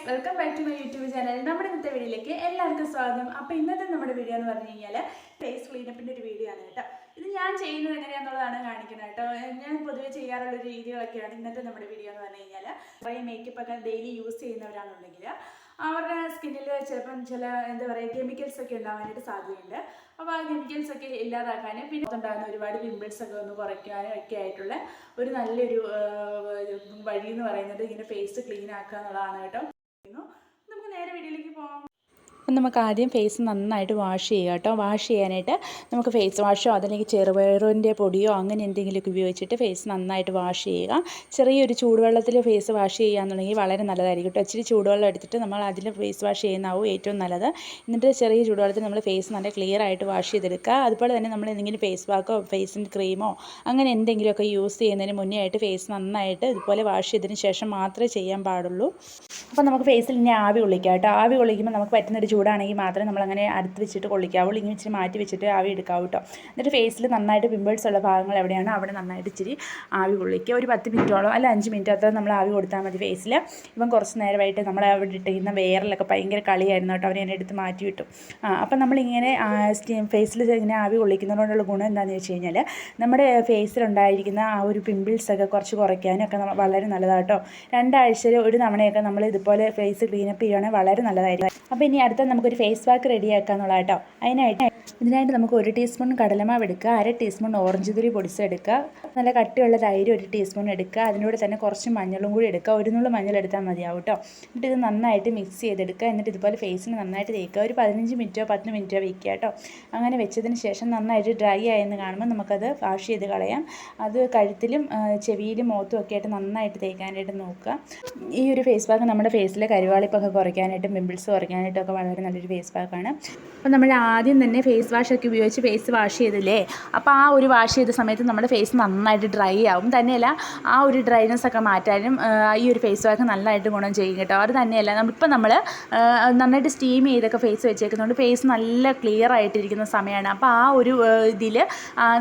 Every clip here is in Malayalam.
Welcome back to my YouTube channel. നമ്മുടെ ഇന്നത്തെ വീഡിയോയിലേക്ക് എല്ലാവർക്കും സ്വാഗതം. അപ്പോൾ ഇന്നത്തെ നമ്മുടെ വീഡിയോ എന്ന് പറഞ്ഞു കഴിഞ്ഞാൽ ഫേസ് ക്ലീനപ്പിൻ്റെ ഒരു വീഡിയോ ആണ് കേട്ടോ. ഇത് ഞാൻ ചെയ്യുന്നത് എങ്ങനെയാണെന്നുള്ളതാണ് കാണിക്കുന്നത് കേട്ടോ. ഞാൻ പൊതുവെ ചെയ്യാറുള്ള രീതികളൊക്കെയാണ് ഇന്നത്തെ നമ്മുടെ വീഡിയോ എന്ന് പറഞ്ഞു കഴിഞ്ഞാൽ. കുറേ മേക്കപ്പ് ഒക്കെ ഡെയിലി യൂസ് ചെയ്യുന്നവരാണെന്നുണ്ടെങ്കിൽ അവരുടെ സ്കിന്നിൽ ചിലപ്പം ചില എന്താ പറയുക കെമിക്കൽസ് ഒക്കെ ഉണ്ടാകാനായിട്ട് സാധ്യതയുണ്ട്. അപ്പോൾ ആ കെമിക്കൽസ് ഒക്കെ ഇല്ലാതാക്കാനും പിന്നെ ഉണ്ടാകുന്ന ഒരുപാട് പിമ്പിൾസ് ഒക്കെ ഒന്ന് കുറയ്ക്കാനും ഒക്കെ ആയിട്ടുള്ള ഒരു നല്ലൊരു വഴി എന്ന് പറയുന്നത് ഇങ്ങനെ ഫേസ് ക്ലീൻ ആക്കുക എന്നുള്ളതാണ് കേട്ടോ. നമുക്ക് നേരെ വീഡിയോയിലേക്ക് പോകാം. അപ്പം നമുക്ക് ആദ്യം ഫേസ് നന്നായിട്ട് വാഷ് ചെയ്യുക കേട്ടോ. വാഷ് ചെയ്യാനായിട്ട് നമുക്ക് ഫേസ് വാഷോ അതല്ലെങ്കിൽ ചെറുപയറിൻ്റെ പൊടിയോ അങ്ങനെ എന്തെങ്കിലുമൊക്കെ ഉപയോഗിച്ചിട്ട് ഫേസ് നന്നായിട്ട് വാഷ് ചെയ്യുക. ചെറിയൊരു ചൂടുവെള്ളത്തിൽ ഫേസ് വാഷ് ചെയ്യുകയാണെന്നുണ്ടെങ്കിൽ വളരെ നല്ലതായിരിക്കും കേട്ടോ. ഇച്ചിരി ചൂടുവെള്ളം എടുത്തിട്ട് നമ്മൾ അതിൽ ഫേസ് വാഷ് ചെയ്യുന്നതാവും ഏറ്റവും നല്ലത്. എന്നിട്ട് ചെറിയ ചൂടുവെള്ളത്തിൽ നമ്മൾ ഫേസ് നല്ല ക്ലിയർ ആയിട്ട് വാഷ് ചെയ്തെടുക്കുക. അതുപോലെ തന്നെ നമ്മൾ എന്തെങ്കിലും ഫേസ് വാക്കോ ഫേസിൻ്റെ ക്രീമോ അങ്ങനെ എന്തെങ്കിലുമൊക്കെ യൂസ് ചെയ്യുന്നതിന് മുന്നേ ആയിട്ട് ഫേസ് നന്നായിട്ട് ഇതുപോലെ വാഷ് ചെയ്തതിന് ശേഷം മാത്രമേ ചെയ്യാൻ പാടുള്ളൂ. അപ്പോൾ നമുക്ക് ഫേസിൽ ഇനി ആവി കൊള്ളിക്കാം കേട്ടോ. ആവി കൊള്ളിക്കുമ്പോൾ നമുക്ക് പറ്റുന്നൊരു ചൂടാണെങ്കിൽ മാത്രമേ നമ്മളങ്ങനെ അടുത്ത് വെച്ചിട്ട് കൊള്ളിക്കാവുള്ളൂ. ഇങ്ങനെ ഇച്ചിരി മാറ്റി വെച്ചിട്ട് ആവി എടുക്കാവൂ കേട്ടോ. എന്നിട്ട് ഫേസിൽ നന്നായിട്ട് പിമ്പിൾസ് ഉള്ള ഭാഗങ്ങൾ എവിടെയാണ് അവിടെ നന്നായിട്ട് ഇച്ചിരി ആവി കൊള്ളിക്കുക. ഒരു 10 മിനിറ്റോളം അല്ല 5 മിനിറ്റ് അത്ര നമ്മൾ ആവി കൊടുത്താൽ മതി ഫേസിൽ. ഇപ്പം കുറച്ച് നേരമായിട്ട് നമ്മൾ അവിടെ ഇട്ടിരിക്കുന്ന വേറിലൊക്കെ ഭയങ്കര കളിയായിരുന്നു കേട്ടോ. അവരെ എടുത്ത് മാറ്റി വിട്ടു. അപ്പം നമ്മളിങ്ങനെ ഫേസിൽ ഇങ്ങനെ ആവി കൊള്ളിക്കുന്നതുകൊണ്ടുള്ള ഗുണം എന്താണെന്ന് വെച്ച് കഴിഞ്ഞാൽ നമ്മുടെ ഫേസിലുണ്ടായിരിക്കുന്ന ആ ഒരു പിമ്പിൾസൊക്കെ കുറച്ച് കുറയ്ക്കാനൊക്കെ വളരെ നല്ലതാണ് കേട്ടോ. 2 ആഴ്ചയിൽ ഒരു തവണയൊക്കെ നമ്മൾ ഇതുപോലെ ഫേസ് ക്ലീനപ്പ് ചെയ്യുകയാണെങ്കിൽ വളരെ നല്ലതായിരിക്കും. അപ്പോൾ ഇനി അടുത്ത നമുക്കൊരു ഫേസ് പാക്ക് റെഡിയാക്കുക എന്നുള്ളത് കേട്ടോ. ഇതിനായിട്ട് നമുക്ക് 1 ടീസ്പൂൺ കടലമാവ് എടുക്കുക, 1/2 ടീസ്പൂൺ ഓറഞ്ച് തുരി പൊടിച്ചെടുക്കുക, നല്ല കട്ടിയുള്ള തൈര് 1 ടീസ്പൂൺ എടുക്കുക, അതിനോട് തന്നെ കുറച്ച് മഞ്ഞളും കൂടി എടുക്കുക. 1 നുള്ളു മഞ്ഞൾ എടുത്താൽ മതിയാവും കേട്ടോ. എന്നിട്ട് ഇത് നന്നായിട്ട് മിക്സ് ചെയ്തെടുക്കുക. എന്നിട്ട് ഇതുപോലെ ഫേസിന് നന്നായിട്ട് തേക്കുക. ഒരു 15 മിനിറ്റോ 10 മിനിറ്റോ വയ്ക്കുക കേട്ടോ. അങ്ങനെ വെച്ചതിന് ശേഷം നന്നായിട്ട് ഡ്രൈ ആയെന്ന് കാണുമ്പോൾ നമുക്കത് വാഷ് ചെയ്ത് കളയാം. അത് കഴുത്തിലും ചെവിയിലും മുഖത്തും ഒക്കെ ആയിട്ട് നന്നായിട്ട് തേക്കാനായിട്ട് നോക്കുക. ഈ ഒരു ഫേസ് പാക്ക് നമ്മുടെ ഫേസിലെ കരുവാളിപ്പൊക്കെ കുറയ്ക്കാനായിട്ടും പിമ്പിൾസ് കുറയ്ക്കാനായിട്ടും ഒക്കെ വളരെ നല്ലൊരു ഫേസ് പാക്കാണ്. അപ്പോൾ നമ്മൾ ആദ്യം തന്നെ ഫേസ് വാഷൊക്കെ ഉപയോഗിച്ച് ഫേസ് വാഷ് ചെയ്തില്ലേ, അപ്പോൾ ആ ഒരു വാഷ് ചെയ്ത സമയത്ത് നമ്മുടെ ഫേസ് നന്നായിട്ട് ഡ്രൈ ആവും. തന്നെയല്ല ആ ഒരു ഡ്രൈനെസ് ഒക്കെ മാറ്റാനും ഈ ഒരു ഫേസ് വാഷ് നല്ലതായിട്ട് ഗുണം ചെയ്യും കേട്ടോ. അത് തന്നെയല്ല ഇപ്പം നമ്മൾ നന്നായിട്ട് സ്റ്റീം ചെയ്തൊക്കെ ഫേസ് വെച്ചേക്കുന്നതുകൊണ്ട് ഫേസ് നല്ല ക്ലിയർ ആയിട്ടിരിക്കുന്ന സമയമാണ്. അപ്പോൾ ആ ഒരു ഇതിൽ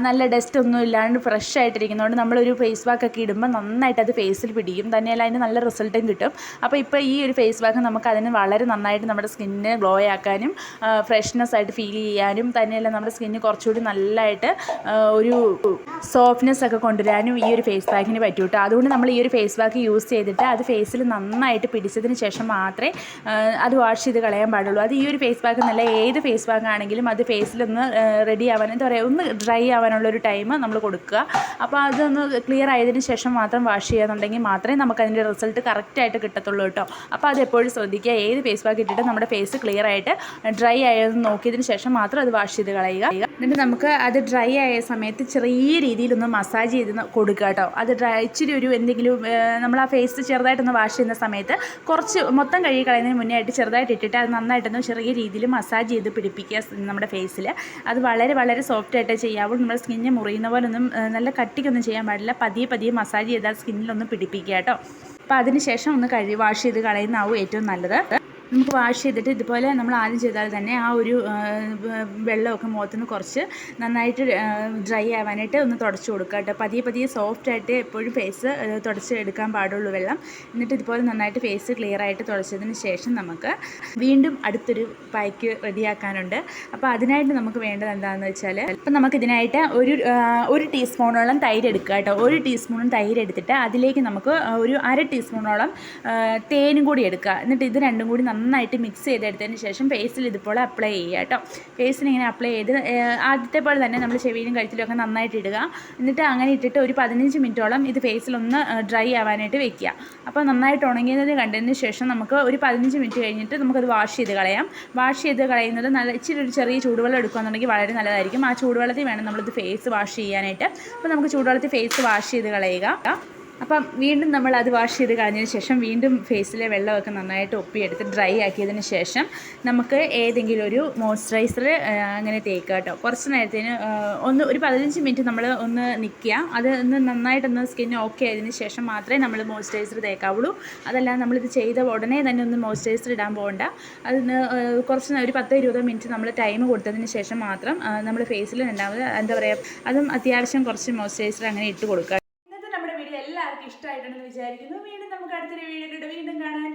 നല്ല ഡസ്റ്റ് ഒന്നും ഇല്ലാണ്ട് ഫ്രഷ് ആയിട്ടിരിക്കുന്നതുകൊണ്ട് നമ്മളൊരു ഫേസ് വാക്കൊക്കെ ഇടുമ്പോൾ നന്നായിട്ട് അത് ഫേസിൽ പിടിക്കും. തന്നെയല്ല അതിന് നല്ല റിസൾട്ടും കിട്ടും. അപ്പോൾ ഇപ്പോൾ ഈ ഒരു ഫേസ് വാക്ക് നമുക്ക് അതിന് വളരെ നന്നായിട്ട് നമ്മുടെ സ്കിന്നിനെ ഗ്ലോ ആക്കാനും ഫ്രഷ്നെസ് ആയിട്ട് ഫീൽ ചെയ്യാനും തന്നെയല്ല നമ്മുടെ സ്കിന്നിന് കുറച്ചുകൂടി നല്ലതായിട്ട് ഒരു സോഫ്റ്റ്നെസ് ഒക്കെ കൊണ്ടുവരാനും ഈ ഒരു ഫേസ് പാക്കിന് പറ്റും കേട്ടോ. അതുകൊണ്ട് നമ്മൾ ഈ ഒരു ഫേസ് പാക്ക് യൂസ് ചെയ്തിട്ട് അത് ഫേസിൽ നന്നായിട്ട് പിടിച്ചതിന് ശേഷം മാത്രമേ അത് വാഷ് ചെയ്ത് കളയാൻ പാടുള്ളൂ. അത് ഈ ഒരു ഫേസ് പാക്ക് നല്ല ഏത് ഫേസ് പാക്ക് ആണെങ്കിലും അത് ഫേസിലൊന്ന് റെഡി ആവാൻ എന്താ പറയുക ഒന്ന് ഡ്രൈ ആവാനുള്ളൊരു ടൈം നമ്മൾ കൊടുക്കുക. അപ്പോൾ അതൊന്ന് ക്ലിയർ ആയതിനു ശേഷം മാത്രം വാഷ് ചെയ്യാന്നുണ്ടെങ്കിൽ മാത്രമേ നമുക്കതിൻ്റെ റിസൾട്ട് കറക്റ്റായിട്ട് കിട്ടത്തുള്ളൂ കേട്ടോ. അപ്പോൾ അത് എപ്പോഴും ശ്രദ്ധിക്കുക. ഏത് ഫേസ് പാക്ക് ഇട്ടിട്ട് നമ്മുടെ ഫേസ് ക്ലിയർ ആയിട്ട് ഡ്രൈ ആയതെന്ന് നോക്കിയതിന് ശേഷം മാത്രം അത് വാഷ് ചെയ്ത് കളയുക. എന്നിട്ട് നമുക്ക് അത് ഡ്രൈ ആയ സമയത്ത് ചെറിയ രീതിയിലൊന്ന് മസാജ് ചെയ്ത് കൊടുക്കുക കേട്ടോ. അത് ഇച്ചിരി ഒരു എന്തെങ്കിലും നമ്മൾ ആ ഫേസ് ചെറുതായിട്ടൊന്ന് വാഷ് ചെയ്യുന്ന സമയത്ത് കുറച്ച് മൊത്തം കഴുകി കളയുന്നതിന് മുന്നേ ആയിട്ട് ചെറുതായിട്ട് ഇട്ടിട്ട് അത് നന്നായിട്ടൊന്ന് ചെറിയ രീതിയിൽ മസാജ് ചെയ്ത് പിടിപ്പിക്കുക നമ്മുടെ ഫേസിൽ. അത് വളരെ വളരെ സോഫ്റ്റായിട്ട് ചെയ്യാവുള്ളൂ. നമ്മുടെ സ്കിന്നിന് മുറിയുന്ന പോലെ ഒന്നും നല്ല കട്ടിക്കൊന്നും ചെയ്യാൻ പാടില്ല. പതിയെ മസാജ് ചെയ്താൽ സ്കിന്നിലൊന്ന് പിടിപ്പിക്കുക കേട്ടോ. അപ്പോൾ അതിന് ശേഷം ഒന്ന് വാഷ് ചെയ്ത് കളയുന്നതാവും ഏറ്റവും നല്ലത്. നമുക്ക് വാഷ് ചെയ്തിട്ട് ഇതുപോലെ നമ്മൾ ആദ്യം ചെയ്താൽ തന്നെ ആ ഒരു വെള്ളമൊക്കെ മുഖത്തുനിന്ന് കുറച്ച് നന്നായിട്ട് ഡ്രൈ ആവാനായിട്ട് ഒന്ന് തുടച്ച് കൊടുക്കുക കേട്ടോ. പതിയെ സോഫ്റ്റായിട്ട് എപ്പോഴും ഫേസ് തുടച്ച് എടുക്കാൻ പാടുള്ളൂ വെള്ളം. എന്നിട്ട് ഇതുപോലെ നന്നായിട്ട് ഫേസ് ക്ലിയർ ആയിട്ട് തുടച്ചതിന് ശേഷം നമുക്ക് വീണ്ടും അടുത്തൊരു പാക്ക് റെഡിയാക്കാനുണ്ട്. അപ്പോൾ അതിനായിട്ട് നമുക്ക് വേണ്ടത് എന്താണെന്ന് വെച്ചാൽ ഇപ്പം നമുക്കിതിനായിട്ട് ഒരു ടീസ്പൂണോളം തൈര് എടുക്കുക കേട്ടോ. 1 ടീസ്പൂൺ തൈര് എടുത്തിട്ട് അതിലേക്ക് നമുക്ക് ഒരു 1/2 ടീസ്പൂണോളം തേനും കൂടി എടുക്കുക. എന്നിട്ട് ഇത് രണ്ടും കൂടി നന്നായിട്ട് മിക്സ് ചെയ്തെടുത്തതിന് ശേഷം ഫേസിൽ ഇതുപോലെ അപ്ലൈ ചെയ്യുക കേട്ടോ. ഫേസിന് ഇങ്ങനെ അപ്ലൈ ചെയ്ത് ആദ്യത്തെ പോലെ തന്നെ നമ്മൾ ചെവിയിലും കഴുത്തിലും ഒക്കെ നന്നായിട്ട് ഇടുക. എന്നിട്ട് അങ്ങനെ ഇട്ടിട്ട് ഒരു 15 മിനിറ്റോളം ഇത് ഫേസിലൊന്ന് ഡ്രൈ ആവാനായിട്ട് വെക്കുക. അപ്പോൾ നന്നായിട്ട് ഉണങ്ങിയതിന് കണ്ടതിന് ശേഷം നമുക്ക് ഒരു 15 മിനിറ്റ് കഴിഞ്ഞിട്ട് നമുക്കത് വാഷ് ചെയ്ത് കളയാം. വാഷ് ചെയ്ത് കളയുന്നത് ഇച്ചിരി ഒരു ചെറിയ ചൂടുവെള്ളം എടുക്കുകയാണെന്നുണ്ടെങ്കിൽ വളരെ നല്ലതായിരിക്കും. ആ ചൂടുവെള്ളത്തിൽ വേണം നമ്മളിത് ഫേസ് വാഷ് ചെയ്യാനായിട്ട്. അപ്പോൾ നമുക്ക് ചൂടുവെള്ളത്തിൽ ഫേസ് വാഷ് ചെയ്ത് കളയുക. അപ്പം വീണ്ടും നമ്മൾ അത് വാഷ് ചെയ്ത് കളഞ്ഞതിന് ശേഷം വീണ്ടും ഫേസിലെ വെള്ളമൊക്കെ നന്നായിട്ട് ഒപ്പിയെടുത്ത് ഡ്രൈ ആക്കിയതിന് ശേഷം നമുക്ക് ഏതെങ്കിലും ഒരു മോയ്സ്ചറൈസർ അങ്ങനെ തേക്കുക കേട്ടോ. കുറച്ച് നേരത്തിന് ഒരു 15 മിനിറ്റ് നമ്മൾ ഒന്ന് നിൽക്കുക. അത് നന്നായിട്ടൊന്ന് സ്കിൻ ഓക്കെ ആയതിന് ശേഷം മാത്രമേ നമ്മൾ മോയ്സ്ചറൈസർ തേക്കാവുള്ളൂ. അതല്ല നമ്മളിത് ചെയ്ത ഉടനെ തന്നെ ഒന്ന് മോയ്സ്ചറൈസർ ഇടാൻ പോകണ്ട. അതിന് കുറച്ച് ഒരു 10-20 മിനിറ്റ് നമ്മൾ ടൈം കൊടുത്തതിന് ശേഷം മാത്രം നമ്മൾ ഫേസിൽ രണ്ടാമത് എന്താ പറയുക അതും അത്യാവശ്യം കുറച്ച് മോയ്സ്ചറൈസർ അങ്ങനെ ഇട്ട് കൊടുക്കുക. എല്ലാവർക്കും ഇഷ്ടമായിട്ടുണ്ടെന്ന് വിചാരിക്കുന്നു. വീണ്ടും നമുക്ക് അടുത്തൊരു വീഡിയോയിലൂടെ വീണ്ടും കാണാം.